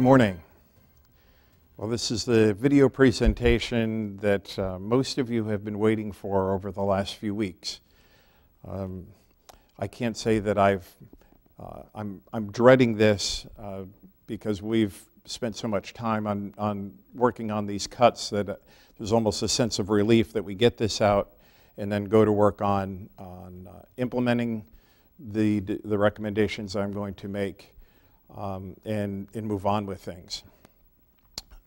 morning. Well, this is the video presentation that most of you have been waiting for over the last few weeks. I can't say that I'm dreading this because we've spent so much time on working on these cuts that there's almost a sense of relief that we get this out and then go to work on implementing the recommendations I'm going to make and move on with things.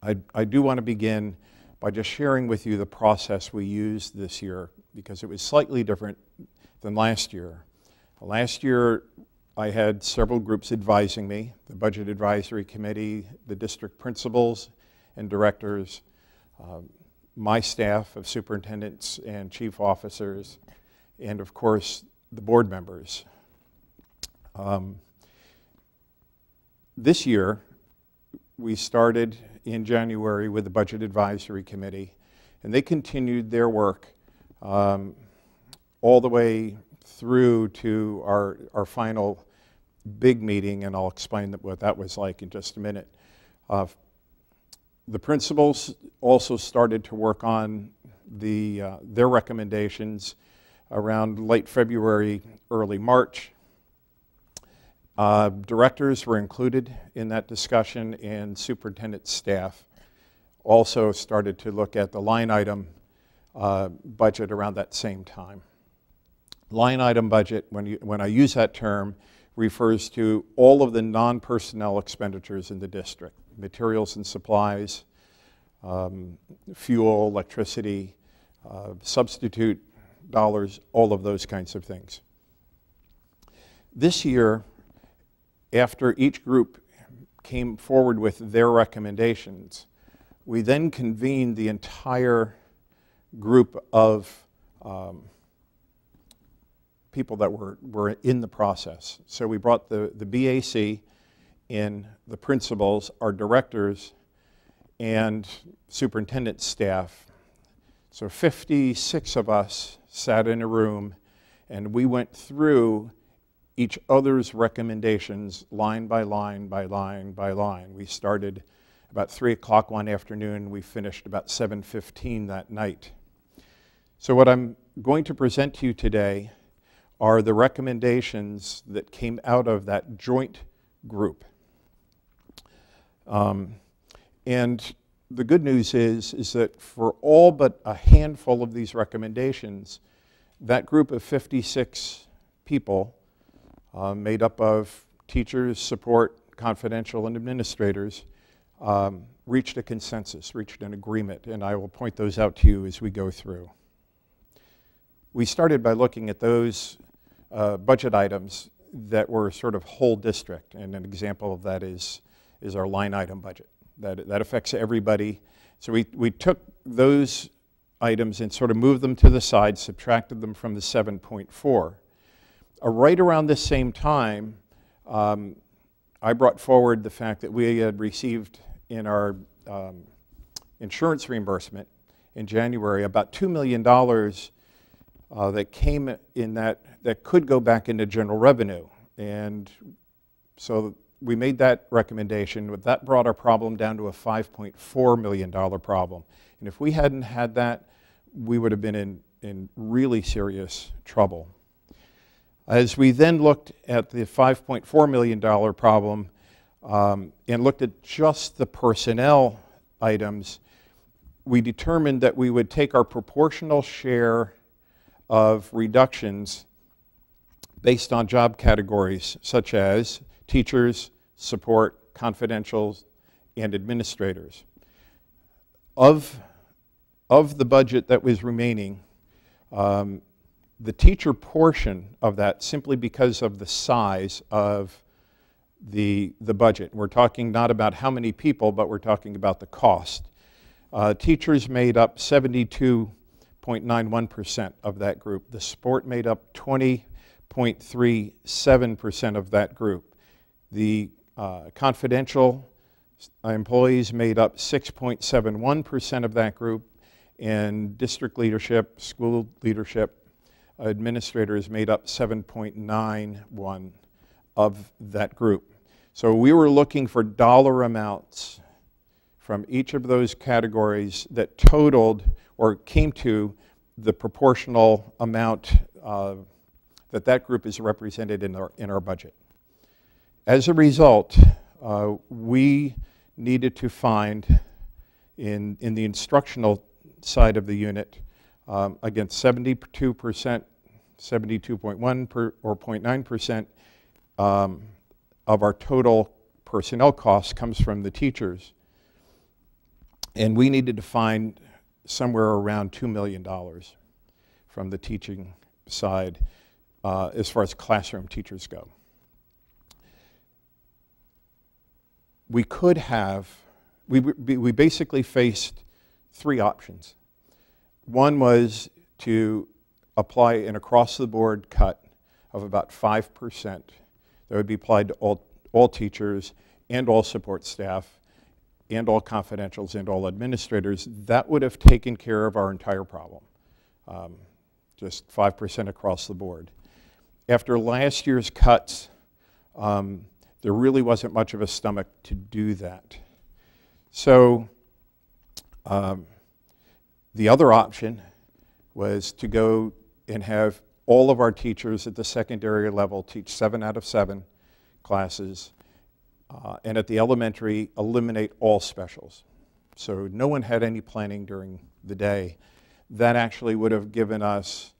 I do want to begin by just sharing with you the process we used this year because it was slightly different than last year. Last year, I had several groups advising me, the Budget Advisory Committee, the district principals and directors, my staff of superintendents and chief officers, and of course, the board members. This year, we started in January with the Budget Advisory Committee, and they continued their work all the way through to our final big meeting, and I'll explain what that was like in just a minute. The principals also started to work on their recommendations around late February, early March. Directors were included in that discussion, and superintendent staff also started to look at the line item budget around that same time. Line item budget, when I use that term, refers to all of the non-personnel expenditures in the district, materials and supplies, fuel, electricity, substitute dollars, all of those kinds of things. This year, after each group came forward with their recommendations, we then convened the entire group of people that were in the process. So we brought the BAC in, the principals, our directors, and superintendent staff. So 56 of us sat in a room, and we went through each other's recommendations line by line by line by line. We started about 3 o'clock one afternoon. We finished about 7:15 that night. So what I'm going to present to you today are the recommendations that came out of that joint group. And the good news is that for all but a handful of these recommendations, that group of 56 people made up of teachers, support, confidential, and administrators, reached a consensus, reached an agreement, and I will point those out to you as we go through. We started by looking at those budget items that were sort of whole district, and an example of that is our line item budget. That affects everybody. So we took those items and sort of moved them to the side, subtracted them from the 7.4. Right around this same time, I brought forward the fact that we had received in our insurance reimbursement in January about $2 million that came in that could go back into general revenue. And so we made that recommendation, but that brought our problem down to a $5.4 million problem. And if we hadn't had that, we would have been in really serious trouble. As we then looked at the $5.4 million problem and looked at just the personnel items, we determined that we would take our proportional share of reductions based on job categories such as teachers, support, confidentials, and administrators. Of the budget that was remaining, the teacher portion of that, simply because of the size of the budget. We're talking not about how many people, but we're talking about the cost. Teachers made up 72.91% of that group. The support made up 20.37% of that group. The confidential employees made up 6.71% of that group, and district leadership, school leadership, administrators made up 7.91 of that group. So we were looking for dollar amounts from each of those categories that totaled or came to the proportional amount that that group is represented in our budget. As a result, we needed to find in the instructional side of the unit, again, 72%, 72.1 or 0.9% of our total personnel costs comes from the teachers. And we needed to find somewhere around $2 million from the teaching side as far as classroom teachers go. We could have, we basically faced three options. One was to apply an across-the-board cut of about 5% that would be applied to all teachers and all support staff and all confidentials and all administrators. That would have taken care of our entire problem, just 5% across the board. After last year's cuts, there really wasn't much of a stomach to do that. So the other option was to go and have all of our teachers at the secondary level teach 7 out of 7 classes, and at the elementary, eliminate all specials. So no one had any planning during the day. That actually would have given us,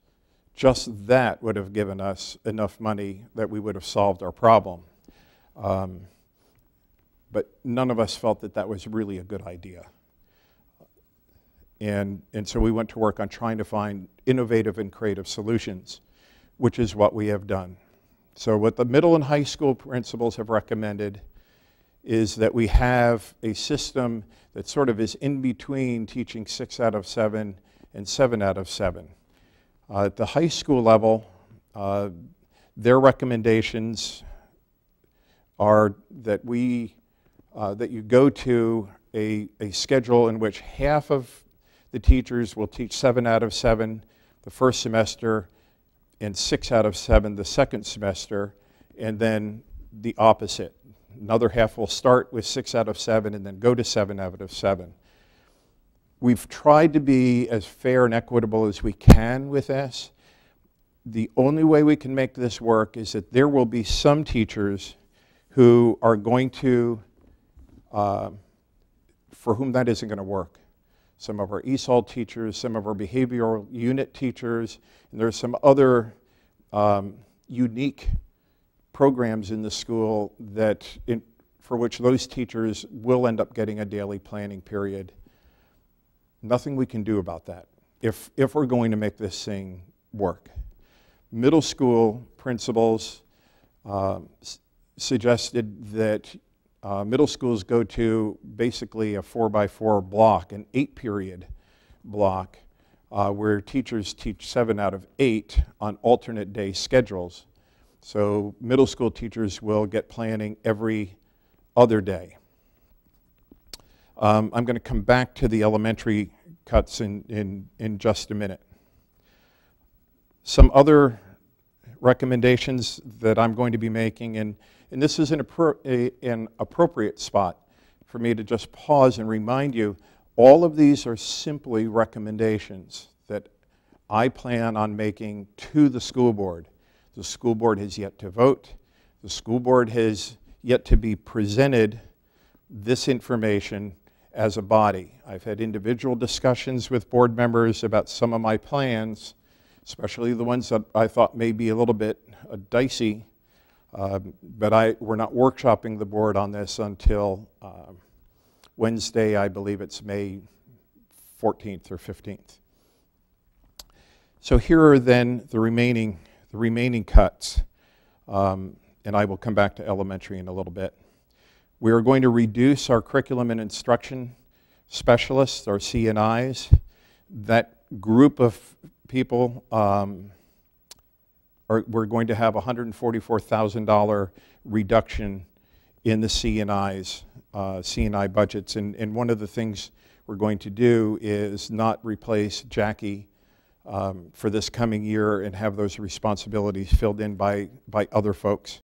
just that would have given us enough money that we would have solved our problem. But none of us felt that that was really a good idea. And so we went to work on trying to find innovative and creative solutions, which is what we have done. So what the middle and high school principals have recommended is that we have a system that sort of is in between teaching 6 out of 7 and 7 out of 7. At the high school level, their recommendations are that that you go to a schedule in which half of the teachers will teach 7 out of 7 the first semester and 6 out of 7 the second semester, and then the opposite. Another half will start with 6 out of 7 and then go to 7 out of 7. We've tried to be as fair and equitable as we can with this. The only way we can make this work is that there will be some teachers who are going to, for whom that isn't going to work. Some of our ESOL teachers, some of our behavioral unit teachers, and there's some other unique programs in the school that for which those teachers will end up getting a daily planning period. Nothing we can do about that if we're going to make this thing work. Middle school principals suggested that middle schools go to basically a 4x4 block, an 8-period block, where teachers teach 7 out of 8 on alternate day schedules. So middle school teachers will get planning every other day. I'm going to come back to the elementary cuts in just a minute. Some other recommendations that I'm going to be making, and this is an appropriate spot for me to just pause and remind you, all of these are simply recommendations that I plan on making to the school board. The school board has yet to vote. The school board has yet to be presented this information as a body. I've had individual discussions with board members about some of my plans, especially the ones that I thought may be a little bit dicey, but we're not workshopping the board on this until Wednesday. I believe it's May 14th or 15th. So here are then the remaining cuts, and I will come back to elementary in a little bit. We are going to reduce our curriculum and instruction specialists, our CNIs. That group of people, we're going to have a $144,000 reduction in the CNI budgets. And one of the things we're going to do is not replace Jackie for this coming year and have those responsibilities filled in by other folks.